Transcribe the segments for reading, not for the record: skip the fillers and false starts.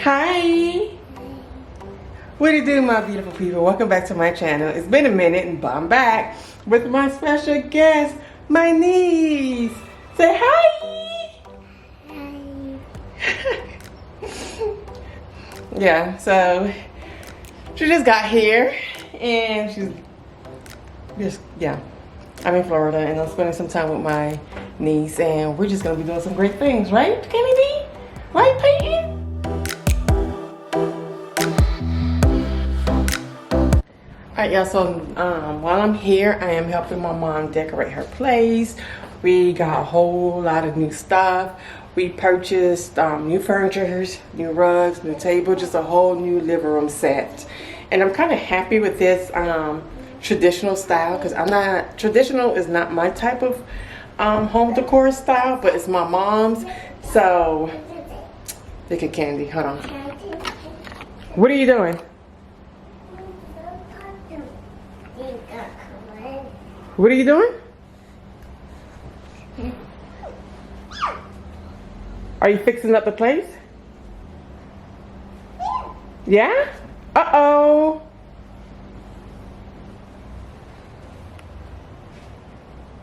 Hi! What do you do, my beautiful people? Welcome back to my channel. It's been a minute, but I'm back with my special guest, my niece. Say hi! Hi! Yeah, so she just got here and she's just, I'm in Florida and I'm spending some time with my niece and we're just gonna be doing some great things, right, Kennedy? Right, Peyton? Alright, y'all, so while I'm here, I am helping my mom decorate her place. We got a whole lot of new stuff. We purchased new furniture, new rugs, new table, just a whole new living room set. And I'm kind of happy with this traditional style because traditional is not my type of home decor style, but it's my mom's. So, look at Candy, hold on. What are you doing? What are you doing? Are you fixing up the place? Yeah? Uh-oh.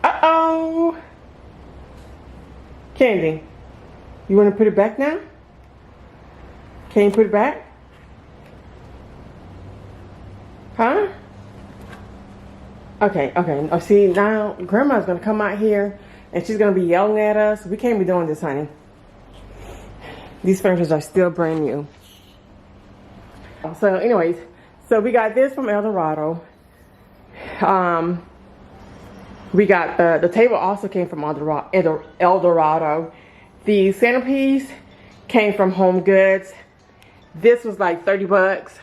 Uh-oh. Candy, you want to put it back now? Can you put it back? Huh? Okay. Oh, see, now Grandma's going to come out here and she's going to be yelling at us. We can't be doing this, honey. These furnitures are still brand new. So anyways, so we got this from El Dorado. We got the table also came from El Dorado. The centerpiece came from Home Goods. This was like 30 bucks.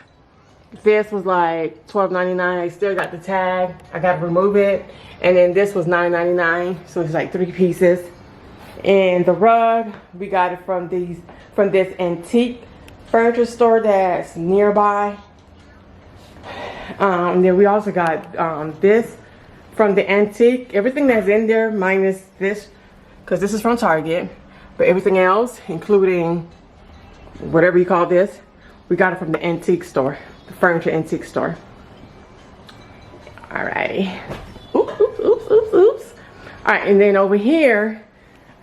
This was like $12.99. I still got the tag. I got to remove it. And then this was $9.99. So it's like 3 pieces. And the rug, we got it from this antique furniture store that's nearby. Then we also got this from the antique. Everything that's in there minus this, because this is from Target. But everything else, including whatever you call this, we got it from the antique store. The furniture antique store. Alrighty. Oops. Alright, and then over here,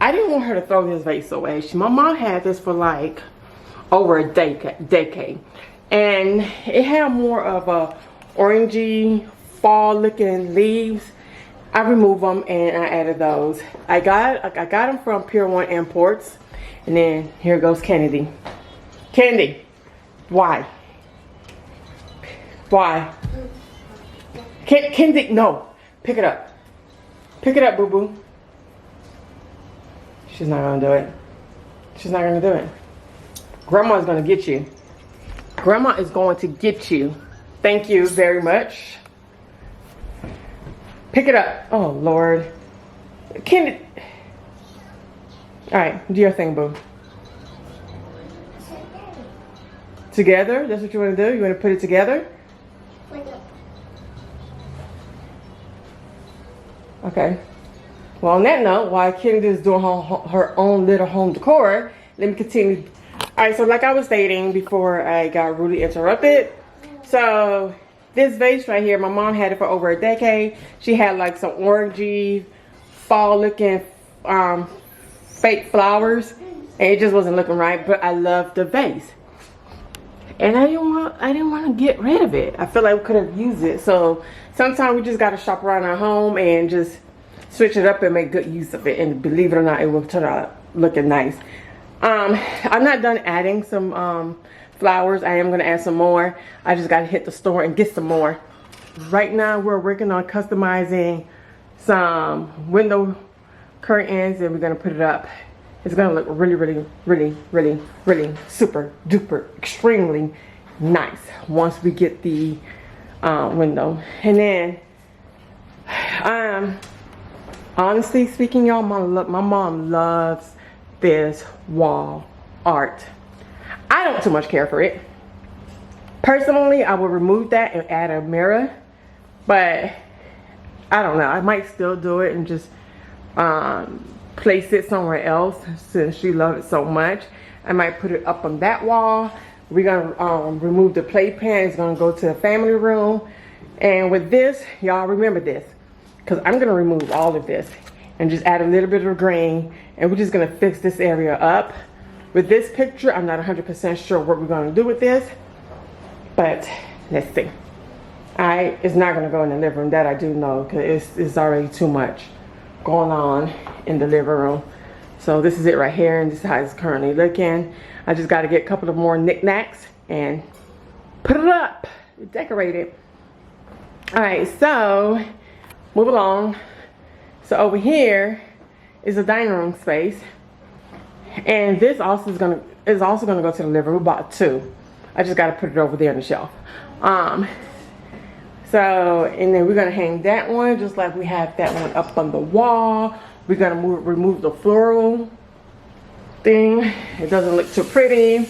I didn't want her to throw this vase away. My mom had this for like over a decade. And it had more of a orangey, fall looking leaves. I removed them and I added those. I got them from Pier 1 Imports. And then here goes Kennedy. Candy, why? Why? Kenzie, no. Pick it up. Pick it up, boo-boo. She's not going to do it. She's not going to do it. Grandma's going to get you. Grandma is going to get you. Thank you very much. Pick it up. Oh, Lord. Kenzie. All right. Do your thing, boo. Together? That's what you want to do? You want to put it together? Okay. Well, on that note, while Kennedy is doing her own little home decor, let me continue. Alright, so like I was stating before I got rudely interrupted. So, this vase right here, my mom had it for over a decade. She had like some orangey, fall looking fake flowers. And it just wasn't looking right, but I loved the vase. And I didn't want to get rid of it. I feel like we could have used it. So sometimes we just got to shop around our home and just switch it up and make good use of it. And believe it or not, it will turn out looking nice. I'm not done adding some flowers. I am going to add some more. I just got to hit the store and get some more. Right now we're working on customizing some window curtains and we're going to put it up. It's going to look really super duper extremely nice once we get the window. And then honestly speaking, y'all, my mom loves this wall art. I don't too much care for it. Personally, I would remove that and add a mirror, but I don't know. I might still do it and just place it somewhere else since she loves it so much. I might put it up on that wall. We're gonna remove the playpen. It's gonna go to the family room. And with this, y'all remember this, because I'm gonna remove all of this and just add a little bit of green, and we're just gonna fix this area up. With this picture, I'm not 100% sure what we're gonna do with this, but let's see. It's not gonna go in the living room, that I do know, because it's already too much going on in the living room. So this is it right here, and this is how it's currently looking. I just gotta get a couple of more knickknacks and put it up, decorate it. All right, so move along. So over here is a dining room space, and this also is gonna go to the living room. We bought two. I just gotta put it over there on the shelf. So, and then we're gonna hang that one just like we have that one up on the wall. We're gonna remove the floral thing. It doesn't look too pretty.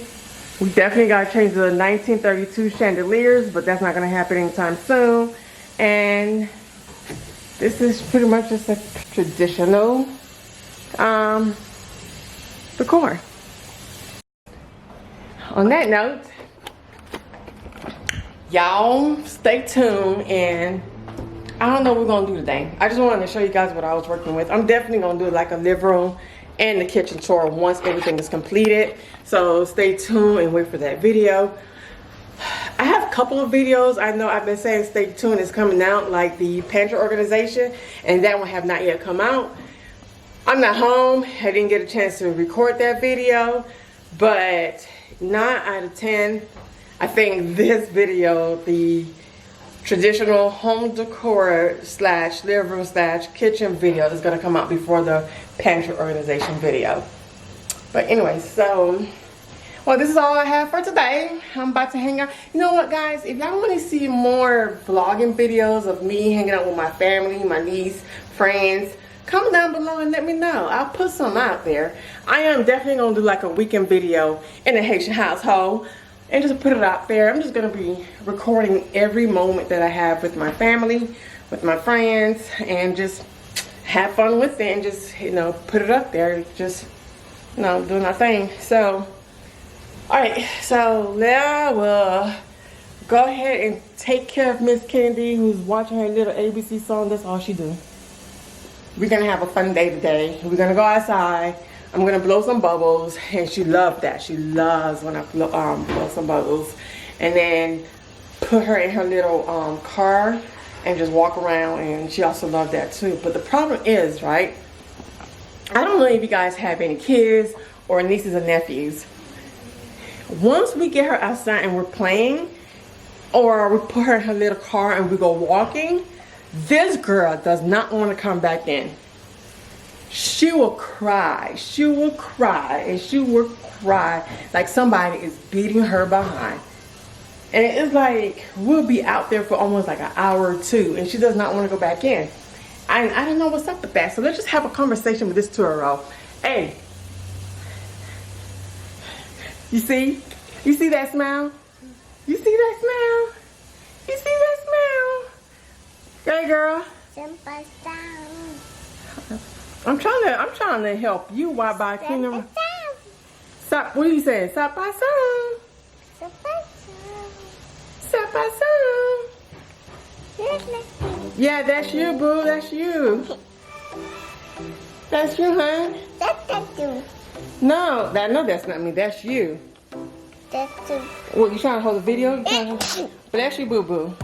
We definitely gotta change the 1932 chandeliers, but that's not gonna happen anytime soon. And this is pretty much just a traditional decor. On that note, y'all stay tuned, and I don't know what we're gonna do today. I just wanted to show you guys what I was working with. I'm definitely gonna do like a living room and the kitchen tour once everything is completed. So stay tuned and wait for that video. I have a couple of videos I know I've been saying stay tuned is coming out, like the pantry organization, and that one have not yet come out. I'm not home. I didn't get a chance to record that video, but 9 out of 10, I think this video, the traditional home decor slash living room slash kitchen video, is going to come out before the pantry organization video. But anyway, so, well, this is all I have for today. I'm about to hang out. You know what, guys? If y'all want to see more vlogging videos of me hanging out with my family, my niece, friends, comment down below and let me know. I'll put some out there. I am definitely going to do like a weekend video in a Haitian household and just put it out there. I'm just going to be recording every moment that I have with my family, with my friends, and just have fun with it and just, you know, put it up there. Just, you know, doing our thing. So, alright, so now we'll go ahead and take care of Miss Kennedy, who's watching her little ABC song. That's all she do. We're gonna have a fun day today. We're gonna go outside. I'm gonna blow some bubbles, and she loves that. She loves when I blow some bubbles. And then put her in her little car and just walk around, and she also loved that too. But the problem is, right, I don't know if you guys have any kids or nieces and nephews. Once we get her outside and we're playing, or we put her in her little car and we go walking, this girl does not want to come back in. She will cry. She will cry, and she will cry like somebody is beating her behind. And it's like we'll be out there for almost like an hour or two, and she does not want to go back in. I don't know what's up with that. So let's just have a conversation with this 2-year-old. Hey, you see that smile? You see that smile? You see that smile? Hey, girl. I'm trying to help you while by cleaning. Stop. What are you saying? Stop by some. Stop by some. Yeah, that's you, boo. That's you. That's you, huh? That's you. No, that's not me. That's you. That's you. What, you trying to hold the video? But that's you, boo boo.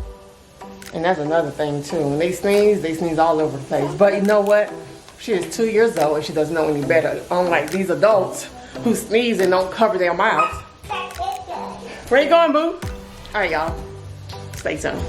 And that's another thing too. When they sneeze all over the place. But you know what? She is 2 years old and she doesn't know any better. Unlike these adults who sneeze and don't cover their mouths. Where you going, boo? All right, y'all. Stay tuned.